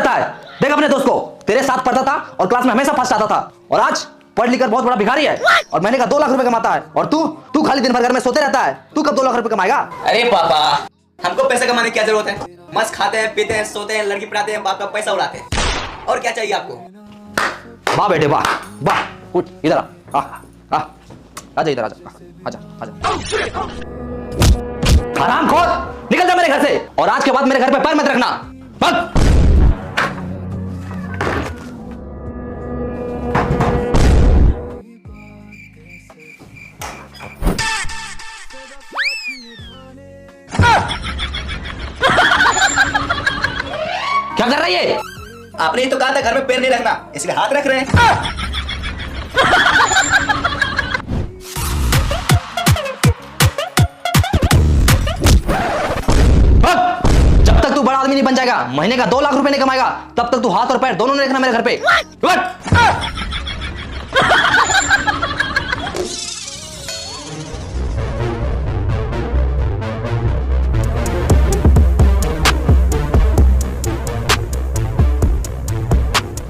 रहता है। देख अपने दोस्त को, तेरे साथ पढ़ता था और क्लास में हमेशा फर्स्ट आता था, और आज पढ़ लिख कर बहुत बड़ा भिखारी है और महीने का 2 लाख रुपए कमाता है। और तू खाली दिन भर घर में सोते रहता है। तू कब 2 लाख रुपए कमाएगा? अरे पापा, हमको पैसे कमाने की क्या जरूरत है? मस्त खाते हैं, पीते हैं, सोते हैं, लड़की पढ़ाते हैं, बाप का पैसा उड़ाते हैं। और क्या चाहिए आपको? वाह बेटे वाह वाह, उठ इधर आ, आजा इधर, आजा। हरामखोर, निकल जा मेरे घर से, और आज के बाद मेरे घर पे पैर मत रखना। भाग। क्या कर रही है? आपने ही तो कहा था घर में पैर नहीं रखना, इसलिए हाथ रख रहे हैं। जब तक तू बड़ा आदमी नहीं बन जाएगा, महीने का 2 लाख रुपए नहीं कमाएगा, तब तक तू हाथ और पैर दोनों नहीं रखना मेरे घर पे।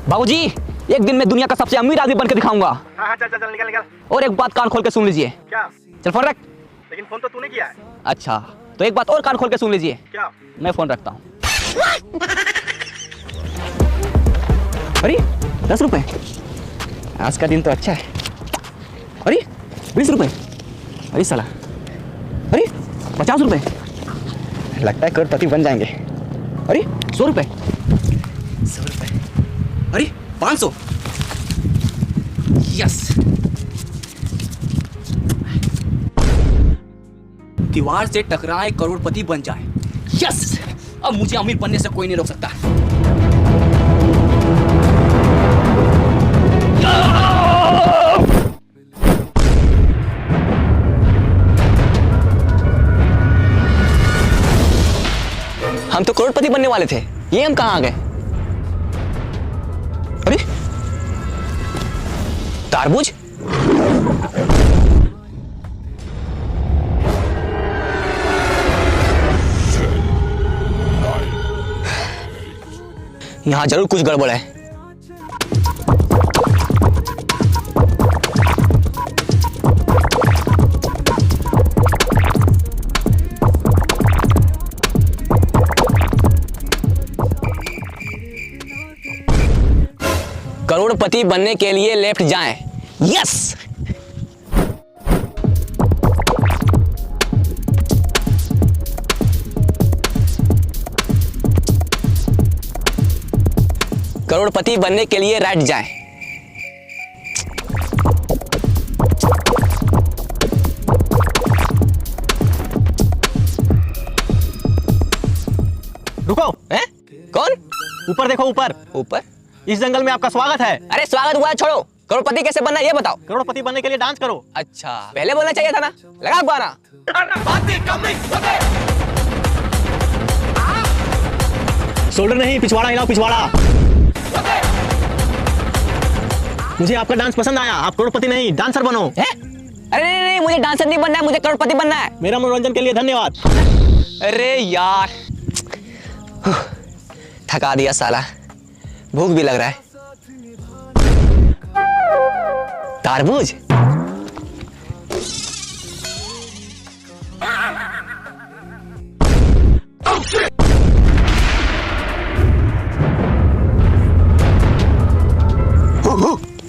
बाबूजी, एक दिन मैं दुनिया का सबसे अमीर आदमी बनकर दिखाऊंगा। हाँ, चल निकल। और एक बात कान खोल के सुन लीजिए। क्या? चल फोन रख। लेकिन फोन तो तूने किया है। अच्छा, तो एक बात और कान खोल के सुन लीजिए। क्या? मैं फोन रखता हूँ। अरे 10 रुपए, आज का दिन तो अच्छा है। अरे 20 रुपए, अरे साला, अरे 50 रुपए, लगता है करोड़पति बन जाएंगे। अरे 100 रुपए, 100 रुपए, अरे 500, यस। दीवार से टकराए करोड़पति बन जाए, यस। अब मुझे अमीर बनने से कोई नहीं रोक सकता। हम तो करोड़पति बनने वाले थे, ये हम कहां आ गए? अरे तारबूज, यहां जरूर कुछ गड़बड़ है। करोड़पति बनने के लिए लेफ्ट जाएं, यस। करोड़पति बनने के लिए राइट जाएं। रुको। हैं? कौन? ऊपर देखो, ऊपर। ऊपर? इस जंगल में आपका स्वागत है। अरे स्वागत हुआ है, छोड़ो। करोड़पति कैसे बनना है ये बताओ। करोड़पति बनने के लिए डांस करो। अच्छा, पहले बोलना चाहिए था ना। लगा गाना। शोल्डर नहीं, पिछवाड़ा हिलाओ, पिछवाड़ा। मुझे आपका डांस पसंद आया। आप करोड़पति नहीं, डांसर बनो। है? अरे नहीं, मुझे डांसर नहीं बनना है, मुझे करोड़पति बनना है। मेरा मनोरंजन के लिए धन्यवाद। अरे यार, थका दिया साला, भूख भी लग रहा है। तारबूज,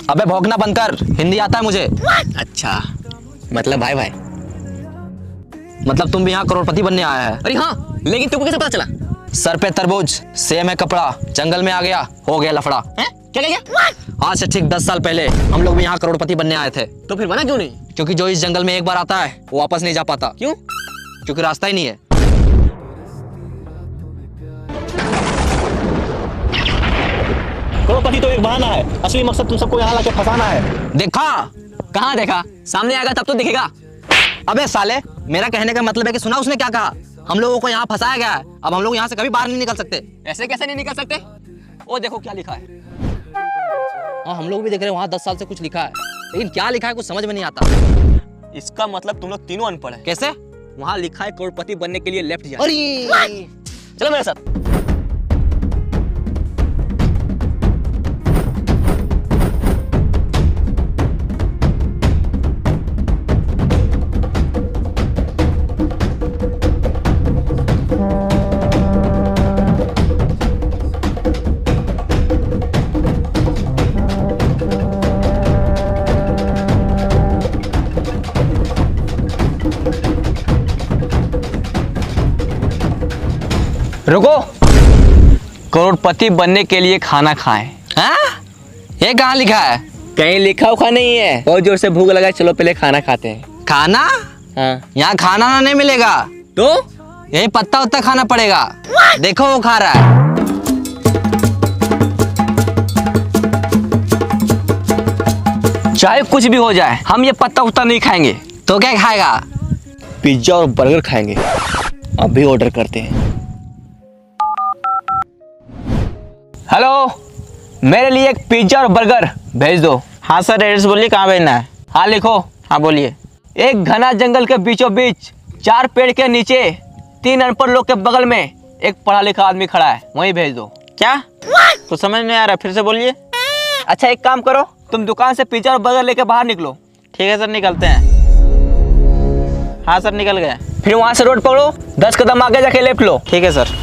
अबे भौंकना बंद कर, हिंदी आता है मुझे। अच्छा, मतलब भाई भाई, मतलब तुम भी यहाँ करोड़पति बनने आया है? अरे हाँ, लेकिन तुमको कैसे पता चला? सर पे तरबूज, सेम है कपड़ा, जंगल में आ गया, हो गया लफड़ा। हैं? क्या क्या? आज से ठीक 10 साल पहले हम लोग भी यहाँ करोड़पति बनने आए थे। तो फिर बना क्यों नहीं? क्योंकि जो इस जंगल में एक बार आता है वो वापस नहीं जा पाता। क्यों? क्योंकि रास्ता ही नहीं है। करोड़पति तो एक बहाना है, असली मकसद तुम सबको यहाँ लाके फंसाना है। देखा? कहाँ देखा? सामने आएगा तब तो दिखेगा। अबे साले, मेरा कहने का मतलब है कि सुना उसने क्या कहा? हम लोगों को यहाँ फंसाया गया है, अब हम लोग यहाँ से कभी बाहर नहीं निकल सकते। ऐसे कैसे नहीं निकल सकते? वो देखो क्या लिखा है। हाँ, हम लोग भी देख रहे हैं, वहाँ 10 साल से कुछ लिखा है, लेकिन क्या लिखा है कुछ समझ में नहीं आता। इसका मतलब तुम लोग तीनों अनपढ़ है। कैसे? वहाँ लिखा है करोड़पति बनने के लिए लेफ्ट जाए। अरे चलो मेरे साथ। रुको, करोड़पति बनने के लिए खाना खाएं। हाँ? ये कहाँ लिखा है? कहीं लिखा उखा नहीं है। बहुत जोर से भूख लगा, चलो पहले खाना खाते हैं। खाना? हाँ। यहाँ खाना ना नहीं मिलेगा, तो यही पत्ता उत्ता खाना पड़ेगा। देखो वो खा रहा है। चाहे कुछ भी हो जाए, हम ये पत्ता उत्ता नहीं खाएंगे। तो क्या खाएगा? पिज्जा और बर्गर खाएंगे। अभी ऑर्डर करते हैं। हेलो, मेरे लिए एक पिज्जा और बर्गर भेज दो। हाँ सर, एड्रेस बोलिए कहाँ भेजना है। हाँ लिखो। हाँ बोलिए। एक घना जंगल के बीचों बीच 4 पेड़ के नीचे 3 अनपढ़ लोग के बगल में एक पढ़ा लिखा आदमी खड़ा है, वहीं भेज दो। क्या? तो समझ नहीं आ रहा, फिर से बोलिए। अच्छा एक काम करो, तुम दुकान से पिज्जा और बर्गर लेके बाहर निकलो। ठीक है सर, निकलते हैं। हाँ सर, निकल गए। फिर वहां से रोड पकड़ो, 10 कदम आगे जाके लेफ्ट लो। ठीक है सर।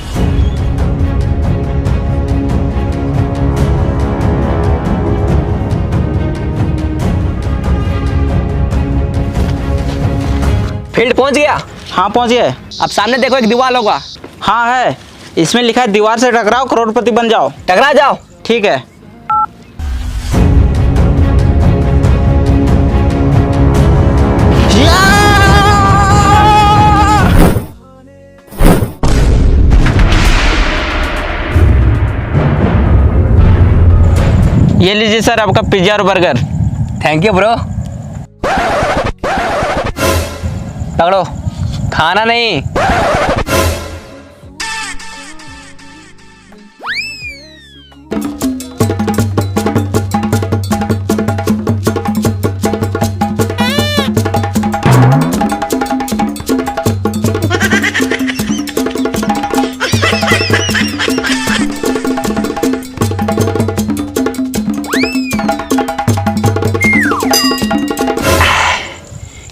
फील्ड पहुंच गया? हाँ पहुँच गए। अब सामने देखो, एक दीवार होगा। हाँ है, इसमें लिखा है दीवार से टकराओ करोड़पति बन जाओ। टकरा जाओ। ठीक है। ये लीजिए सर आपका पिज्जा और बर्गर। Thank you bro. पकड़ो, खाना नहीं।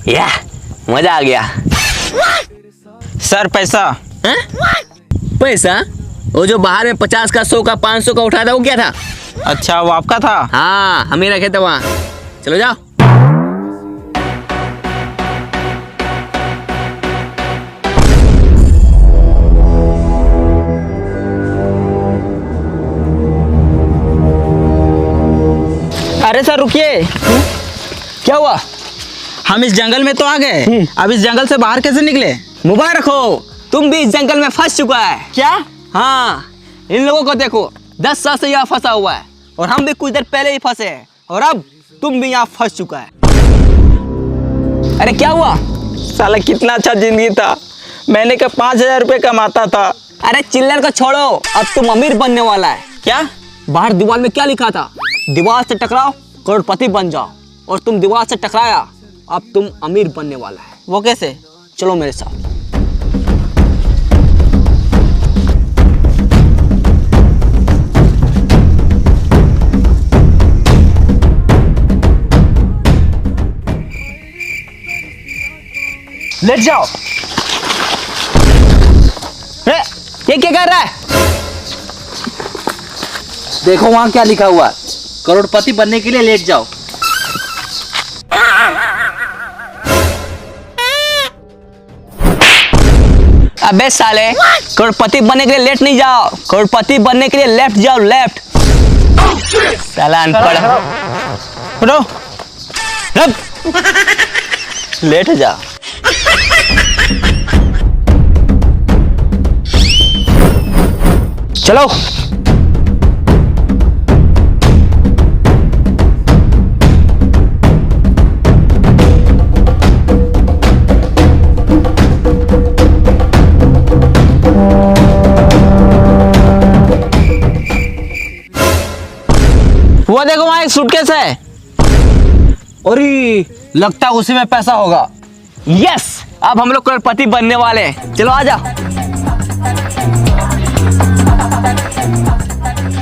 या मजा आ गया। सर पैसा। हाँ? पैसा? वो जो बाहर में 50 का, 100 का, 500 का उठा था, वो क्या था? अच्छा, वो आपका था? हाँ, हम ही रखे थे वहाँ। चलो जाओ। अरे सर रुकिए। क्या हुआ? हम इस जंगल में तो आ गए, अब इस जंगल से बाहर कैसे निकले? मुबारक हो, तुम भी इस जंगल में फंस चुका है। क्या? हाँ, इन लोगों को देखो, 10 साल से यहाँ फंसा हुआ है, और हम भी कुछ देर पहले ही फंसे हैं, और अब तुम भी यहाँ फंस चुका है। अरे क्या हुआ? साला कितना अच्छा जिंदगी था, महीने का 5,000 रुपये कमाता था। अरे चिल्लर को छोड़ो, अब तुम अमीर बनने वाला है। क्या? बाहर दीवार में क्या लिखा था? दीवार से टकराओ करोड़पति बन जाओ, और तुम दीवार से टकराया, अब तुम अमीर बनने वाला है। वो कैसे? चलो मेरे साथ। लेट जाओ। अरे ये क्या कर रहा है? देखो वहां क्या लिखा हुआ है, करोड़पति बनने के लिए लेट जाओ। अबे साले, करोड़पति बनने के लिए लेट नहीं जाओ, करोड़पति बनने के लिए लेफ्ट जाओ, लेफ्ट। साला अनपढ़। रो, लेट जा। चलो। वो देखो वहां एक सूटकेस है। अरे लगता है उसी में पैसा होगा। यस, अब हम लोग करोड़पति बनने वाले हैं। चलो आजा।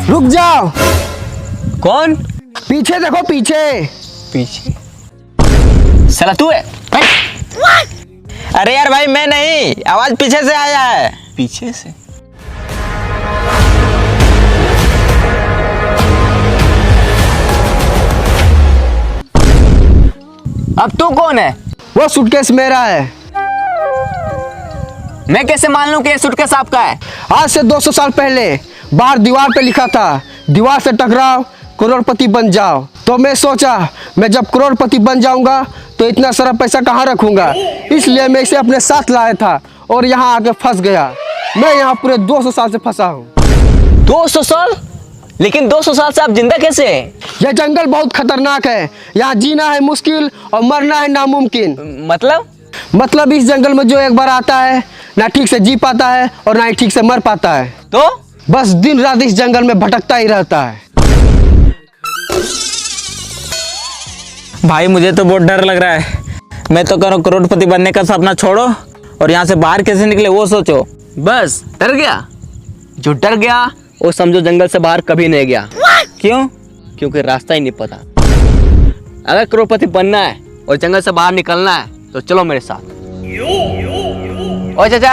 रुक जाओ, कौन? पीछे देखो, पीछे। पीछे? साला तू है? अरे यार भाई मैं नहीं, आवाज पीछे से आया है। पीछे से? अब तू कौन है? वो सूटकेस मेरा है। मैं कैसे मान लूं कि ये सूटकेस आपका है? आज से 200 साल पहले बाहर दीवार पे लिखा था, दीवार से टकराओ करोड़पति बन जाओ। तो मैं सोचा मैं जब करोड़पति बन जाऊंगा तो इतना सारा पैसा कहाँ रखूंगा, इसलिए मैं इसे अपने साथ लाया था और यहाँ आके फंस गया। मैं यहाँ पूरे 200 साल से फंसा हूँ। 200 साल? लेकिन 200 साल से आप जिंदा कैसे हैं? यह जंगल बहुत खतरनाक है, यहाँ जीना है मुश्किल और मरना है नामुमकिन। मतलब इस जंगल में जो एक बार आता है ना ठीक से जी पाता है और ना ही ठीक से मर पाता है, तो बस दिन रात इस जंगल में भटकता ही रहता है। भाई मुझे तो बहुत डर लग रहा है। मैं तो कह रहा हूँ करोड़पति बनने का सपना छोड़ो और यहाँ से बाहर कैसे निकले वो सोचो। बस डर गया? जो डर गया वो समझो जंगल से बाहर कभी नहीं गया। क्यों? क्योंकि रास्ता ही नहीं पता। अगर करोड़पति बनना है और जंगल से बाहर निकलना है तो चलो मेरे साथ। ओ चाचा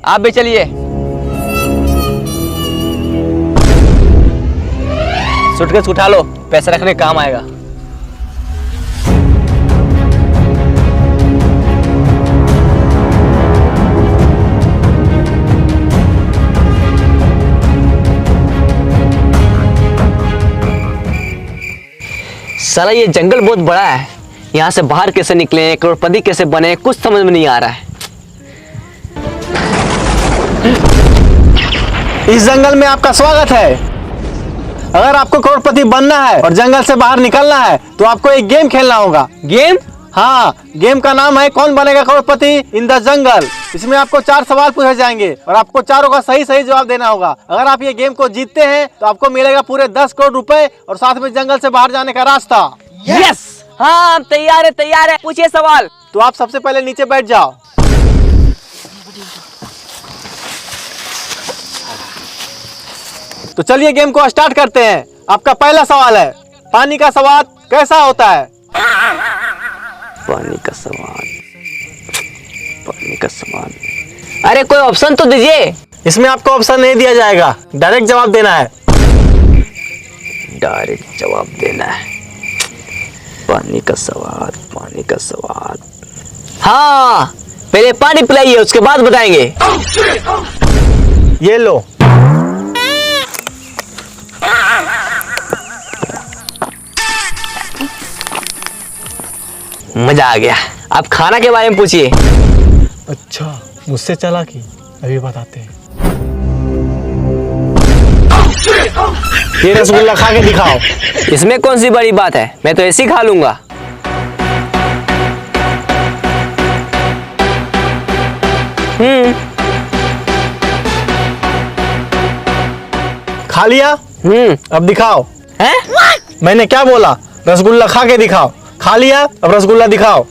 आप भी चलिए। सूटकेस उठा लो, पैसे रखने काम आएगा। साला ये जंगल बहुत बड़ा है, यहाँ से बाहर कैसे निकले, करोड़पति कैसे बने, कुछ समझ में नहीं आ रहा है। इस जंगल में आपका स्वागत है। अगर आपको करोड़पति बनना है और जंगल से बाहर निकलना है तो आपको एक गेम खेलना होगा। गेम? हाँ, गेम का नाम है कौन बनेगा करोड़पति इन द जंगल। इसमें आपको 4 सवाल पूछे जाएंगे और आपको चारों का सही सही जवाब देना होगा। अगर आप ये गेम को जीतते हैं तो आपको मिलेगा पूरे 10 करोड़ रुपए और साथ में जंगल से बाहर जाने का रास्ता। यस! हाँ तैयार है, पूछिए सवाल। तो आप सबसे पहले नीचे बैठ जाओ। तो चलिए गेम को स्टार्ट करते हैं। आपका पहला सवाल है, पानी का स्वाद कैसा होता है? पानी का स्वाद। अरे कोई ऑप्शन तो दीजिए। इसमें आपको ऑप्शन नहीं दिया जाएगा, डायरेक्ट जवाब देना है। डायरेक्ट जवाब देना है। पानी का स्वाद। हाँ, पहले पानी पिलाइए उसके बाद बताएंगे। ये लो। मजा आ गया। आप खाना के बारे में पूछिए। अच्छा, मुझसे चालाकी, अभी बताते हैं। ये रसगुल्ला खा के दिखाओ। इसमें कौन सी बड़ी बात है, मैं तो ऐसे ही खा लूंगा। खा लिया? अब दिखाओ। हैं? मैंने क्या बोला? रसगुल्ला खा के दिखाओ। खा लिया, अब रसगुल्ला दिखाओ।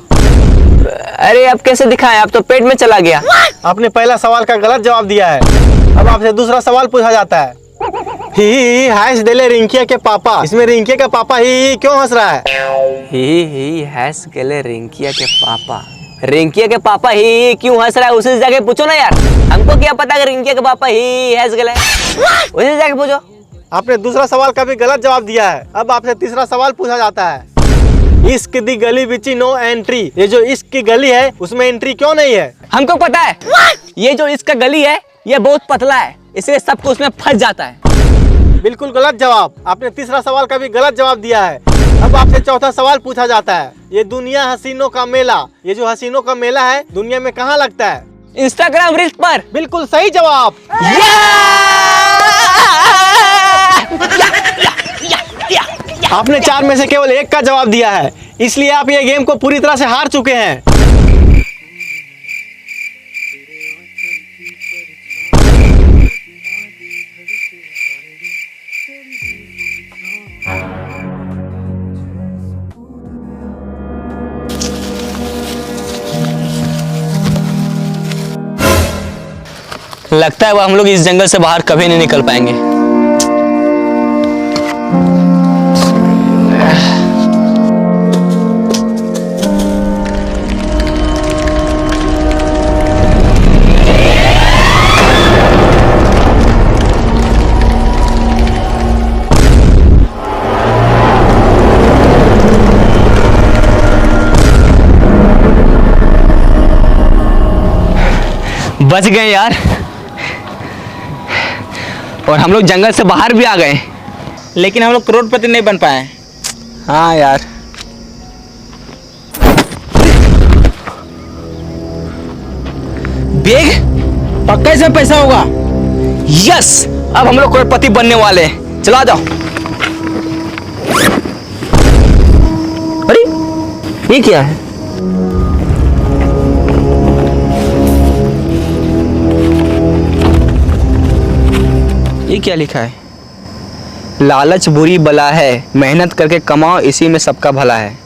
अरे अब कैसे दिखाएं, अब तो पेट में चला गया। आपने पहला सवाल का गलत जवाब दिया है। अब आपसे दूसरा सवाल पूछा जाता है। ही हंस देले रिंकिया के पापा। इसमें रिंकिया का पापा ही क्यों हंस रहा है? ही हंस गले रिंकिया के पापा। रिंकिया के पापा ही क्यों हंस रहा है, उसी जगह पूछो ना यार। हमको क्या पता कि रिंकिया के पापा ही हंस गले, उसी जगह पूछो। आपने दूसरा सवाल का भी गलत जवाब दिया है। अब आपसे तीसरा सवाल पूछा जाता है। इश्क दी गली बिची नो एंट्री। ये जो इश्क की गली है उसमें एंट्री क्यों नहीं है? हमको पता है। ये जो इश्क का गली है ये बहुत पतला है, इसलिए सबको उसमें फंस जाता है। बिल्कुल गलत जवाब। आपने तीसरा सवाल का भी गलत जवाब दिया है। अब आपसे चौथा सवाल पूछा जाता है। ये दुनिया हसीनों का मेला, ये जो हसीनों का मेला है दुनिया में कहाँ लगता है? इंस्टाग्राम रील्स पर। बिल्कुल सही जवाब। आपने 4 में से केवल 1 का जवाब दिया है, इसलिए आप ये गेम को पूरी तरह से हार चुके हैं। लगता है वो हम लोग इस जंगल से बाहर कभी नहीं निकल पाएंगे। बच गए यार, और हम लोग जंगल से बाहर भी आ गए। लेकिन हम लोग करोड़पति नहीं बन पाए। हाँ यार। बैग, पक्का इसमें पैसा होगा। यस, अब हम लोग करोड़पति बनने वाले हैं। चलो आ जाओ। अरे ये क्या है? ये क्या लिखा है? लालच बुरी बला है, मेहनत करके कमाओ, इसी में सबका भला है।